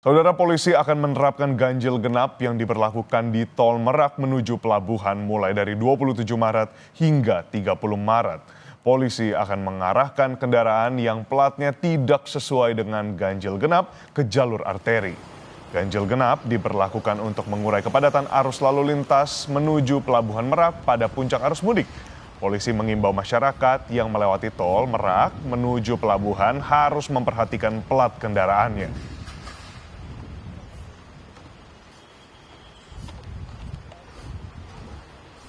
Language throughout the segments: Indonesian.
Saudara, polisi akan menerapkan ganjil genap yang diberlakukan di Tol Merak menuju pelabuhan mulai dari 27 Maret hingga 30 Maret. Polisi akan mengarahkan kendaraan yang platnya tidak sesuai dengan ganjil genap ke jalur arteri. Ganjil genap diberlakukan untuk mengurai kepadatan arus lalu lintas menuju pelabuhan Merak pada puncak arus mudik. Polisi mengimbau masyarakat yang melewati Tol Merak menuju pelabuhan harus memperhatikan plat kendaraannya.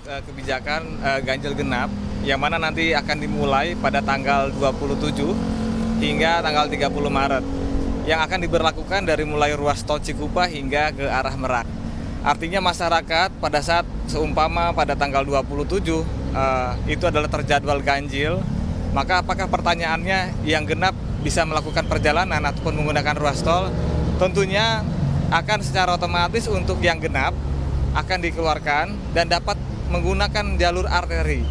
Kebijakan ganjil genap yang mana nanti akan dimulai pada tanggal 27 hingga tanggal 30 Maret yang akan diberlakukan dari mulai ruas tol Cikupa hingga ke arah Merak. Artinya masyarakat pada saat seumpama pada tanggal 27 itu adalah terjadwal ganjil, maka apakah pertanyaannya yang genap bisa melakukan perjalanan ataupun menggunakan ruas tol? Tentunya akan secara otomatis untuk yang genap akan dikeluarkan dan dapat menggunakan jalur arteri.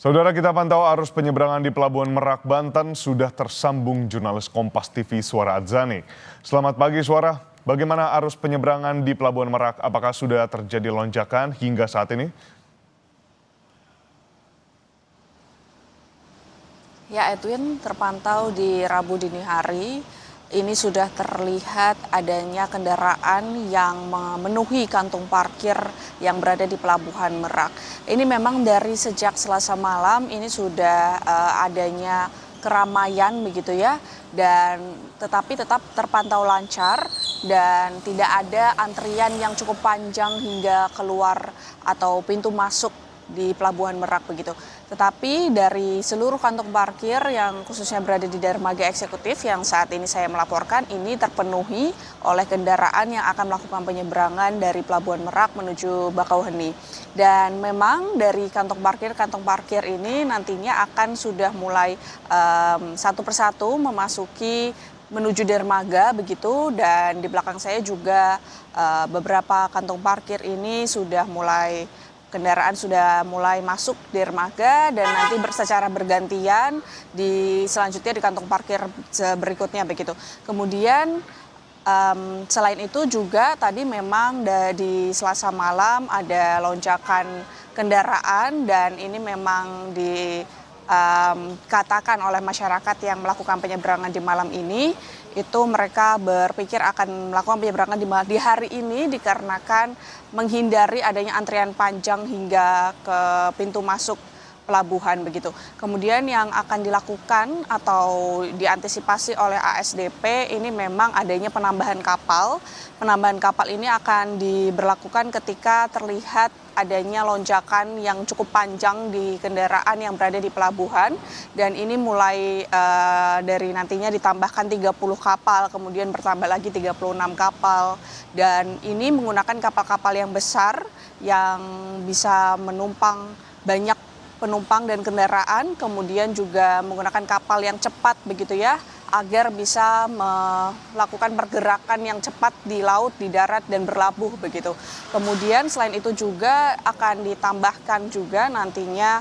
Saudara, kita pantau arus penyeberangan di Pelabuhan Merak, Banten sudah tersambung jurnalis Kompas TV Suara Adzani. Selamat pagi Suara, bagaimana arus penyeberangan di Pelabuhan Merak? Apakah sudah terjadi lonjakan hingga saat ini? Ya Edwin, terpantau di Rabu dini hari. Ini sudah terlihat adanya kendaraan yang memenuhi kantung parkir yang berada di Pelabuhan Merak. Ini memang dari sejak Selasa malam ini sudah adanya keramaian begitu ya, dan tetapi tetap terpantau lancar dan tidak ada antrian yang cukup panjang hingga keluar atau pintu masuk di Pelabuhan Merak begitu. Tetapi dari seluruh kantong parkir yang khususnya berada di dermaga eksekutif yang saat ini saya melaporkan ini terpenuhi oleh kendaraan yang akan melakukan penyeberangan dari Pelabuhan Merak menuju Bakauheni. Dan memang dari kantong parkir ini nantinya akan sudah mulai satu persatu memasuki menuju dermaga begitu, dan di belakang saya juga beberapa kantong parkir ini kendaraan sudah mulai masuk dermaga dan nanti secara bergantian selanjutnya di kantong parkir berikutnya begitu. Kemudian selain itu juga tadi memang di Selasa malam ada lonjakan kendaraan dan ini memang dikatakan oleh masyarakat yang melakukan penyeberangan di malam ini itu mereka berpikir akan melakukan penyeberangan di hari ini dikarenakan menghindari adanya antrian panjang hingga ke pintu masuk pelabuhan begitu. Kemudian yang akan dilakukan atau diantisipasi oleh ASDP ini memang adanya penambahan kapal. Penambahan kapal ini akan diberlakukan ketika terlihat adanya lonjakan yang cukup panjang di kendaraan yang berada di pelabuhan, dan ini mulai dari nantinya ditambahkan 30 kapal, kemudian bertambah lagi 36 kapal, dan ini menggunakan kapal-kapal yang besar yang bisa menumpang banyak penumpang dan kendaraan, kemudian juga menggunakan kapal yang cepat begitu ya, agar bisa melakukan pergerakan yang cepat di laut, di darat, dan berlabuh begitu. Kemudian selain itu juga akan ditambahkan juga nantinya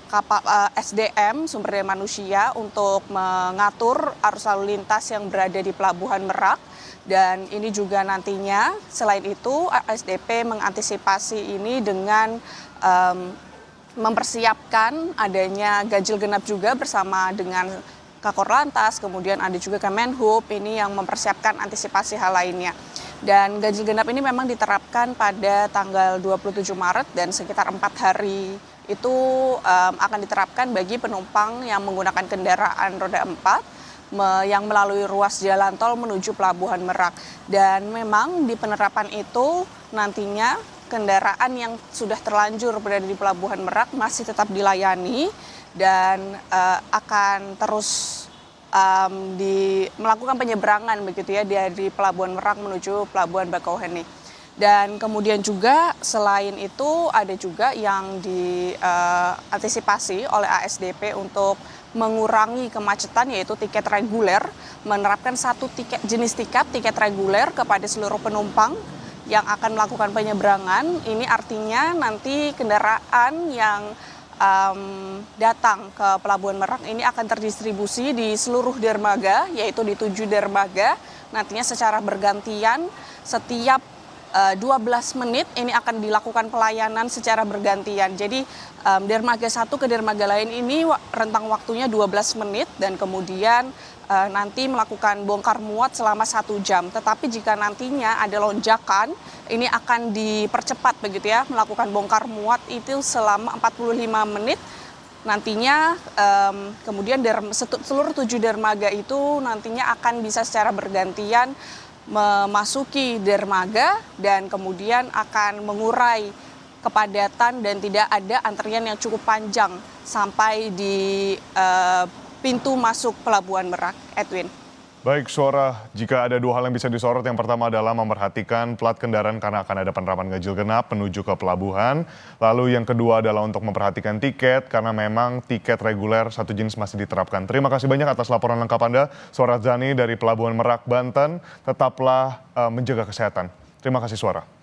kapal SDM, sumber daya manusia, untuk mengatur arus lalu lintas yang berada di Pelabuhan Merak. Dan ini juga nantinya selain itu ASDP mengantisipasi ini dengan mempersiapkan adanya ganjil genap juga bersama dengan Kakor Lantas, kemudian ada juga Kemenhub ini yang mempersiapkan antisipasi hal lainnya. Dan ganjil genap ini memang diterapkan pada tanggal 27 Maret dan sekitar 4 hari itu akan diterapkan bagi penumpang yang menggunakan kendaraan roda 4 yang melalui ruas jalan tol menuju Pelabuhan Merak. Dan memang di penerapan itu nantinya kendaraan yang sudah terlanjur berada di Pelabuhan Merak masih tetap dilayani dan akan terus melakukan penyeberangan begitu ya dari Pelabuhan Merak menuju Pelabuhan Bakauheni. Dan kemudian juga selain itu ada juga yang diantisipasi oleh ASDP untuk mengurangi kemacetan, yaitu tiket reguler, menerapkan satu jenis tiket reguler kepada seluruh penumpang yang akan melakukan penyeberangan. Ini artinya nanti kendaraan yang datang ke Pelabuhan Merak ini akan terdistribusi di seluruh dermaga, yaitu di 7 dermaga. Nantinya secara bergantian setiap 12 menit ini akan dilakukan pelayanan secara bergantian. Jadi dermaga satu ke dermaga lain ini rentang waktunya 12 menit dan kemudian nanti melakukan bongkar muat selama 1 jam. Tetapi jika nantinya ada lonjakan, ini akan dipercepat begitu ya, melakukan bongkar muat itu selama 45 menit. Nantinya kemudian seluruh 7 dermaga itu nantinya akan bisa secara bergantian memasuki dermaga dan kemudian akan mengurai kepadatan dan tidak ada antrian yang cukup panjang sampai di pintu masuk Pelabuhan Merak. Edwin. Baik, Suara, jika ada 2 hal yang bisa disorot, yang pertama adalah memperhatikan plat kendaraan karena akan ada penerapan ganjil genap menuju ke pelabuhan. Lalu yang kedua adalah untuk memperhatikan tiket karena memang tiket reguler satu jenis masih diterapkan. Terima kasih banyak atas laporan lengkap Anda, Suara Zani dari Pelabuhan Merak, Banten. Tetaplah menjaga kesehatan. Terima kasih, Suara.